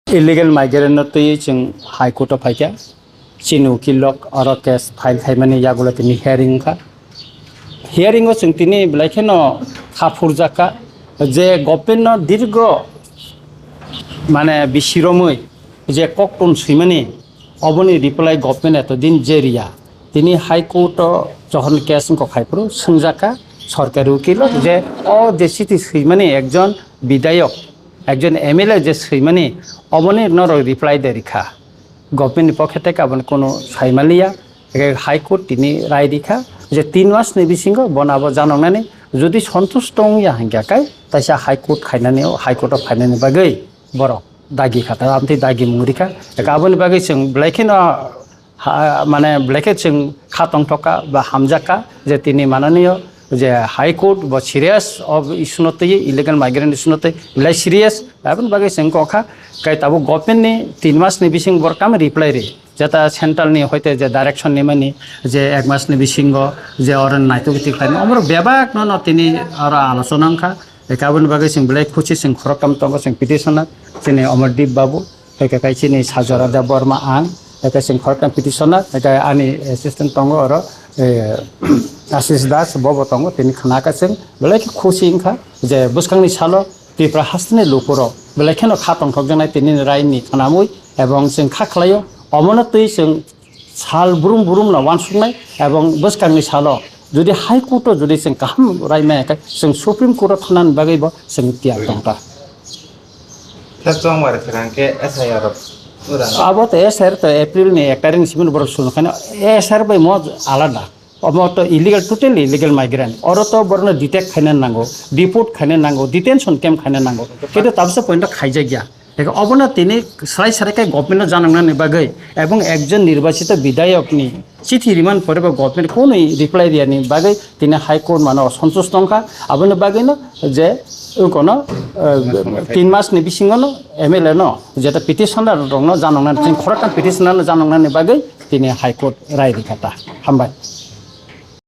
Illegal migrant to yung High Court of Haika, Chinu Kilok or case file Haimani Yagulatini hearing ka. Hearing was in Tini Blakeno Hafurjaka, the Gopeno Dirgo Mana Bishiromui, the Cockton Simani, Oboni reply Gopen at the Din Jeria, Tini High Court Johan Kasan Kokhaipro, Sunjaka, Sorkaru Kilo, all the city Simani, Exon, Bidayok. একজন MLA যে শ্রীমানি অবনে নর reply দে রিখা government পক্ষে থেকে আবার কোনো সাইমালিয়া high court তিনি রায় রিখা যে 3 মাস নিবিসিঙ্গ বনাবো জানানানি যদি সন্তুষ্ট ইয়া হাঙ্গাকাই তাইসা হাইকোর্ট খাইনানিও হাইকোর্ট অফ ফাইনানি বাগৈ বড় দাগি খাতা আমতি দাগি মুরিখা গাবনি বাগৈ जों ব্লেকেন মানে ব্লেকে जों খাতং টকা বা হামজাকা যে তিনি মাননীয় যে হাইকোর্ট বা সিরিয়াস অফ ইস্যুনতে ইলিগাল মাইগ্রেন্ট ইস্যুনতে ইলাই সিরিয়াস এবং বাকি जों কখা কাই তাবো গভর্নমেন্টনি 3 মাসনি বিসিং বরকাম রিপ্লাই রে যেটা সেন্ট্রালনি হইতে যে ডাইরেকশন নিমানি যে 1 মাসনি বিসিং যে অরন নাইতগতি খাই আমরা বেবাক ন তিনি আর আলোচনা খা একাবন বাকি जों ব্লেক খুচি जों খরকাম তঙ্গ जों পিটিশনার তিনি অমরদীপ বাবু একা কাইছিনি সাজরা দা বর্মা আং একা जों খরকাম পিটিশনার একা আনি অ্যাসিস্ট্যান্ট তঙ্গ আর आशिष दास बबो तंगो तिनी खनाका जों बेलायखि खुसि इंखा जे बुसखांनि सालो पेपर हासने लुपुरो बेलायखेनो खातं थगजनाय तिनी रायनि खानामुय एबं जों खाख्लायो अमनतै जों साल बुरुम बुरुम ना वानसुनाय एबं बुसखांनि सालो जुदि हाई कोर्ट जुदि जों गाहाम रायनायखाय जों सुप्रीम कोर्ट थानानै बागैबो जों तियार दंता तसं मारे थरांके एसआईआर अब त एसआईआर त एप्रिल नि 1 तारिख सिमन बर सुनो खाने एसआईआर बाय म आलादा अब तो इलिगल टोटली इलिगल माइग्रेंट और तो बरनो डिटेक्ट खाने नांगो डिपोर्ट खाने नांगो डिटेंशन कैम्प खाने नांगो किन्तु ताबसे पॉइंट खाइजा गया एक अबना तिनी सराय सरायकाय गभर्नमेन्ट जानांगनानि बागै एबं एकजन निर्वाचित विधायकनि चिठी रिमान्ड परेबो गभर्नमेन्ट कोनो रिप्लाई दियानि बागै तिनी हाई कोर्ट मानो सन्तुष्ट दंखा आबनो बागैनो जे कोनो 3 मासनि बिसिङनो एमएलए न जेटा पिटिशनार दङ जानांगनानि खरकान पिटिशनार जानांगनानि बागै तिनी हाई कोर्ट राय रिखाता हामबाय।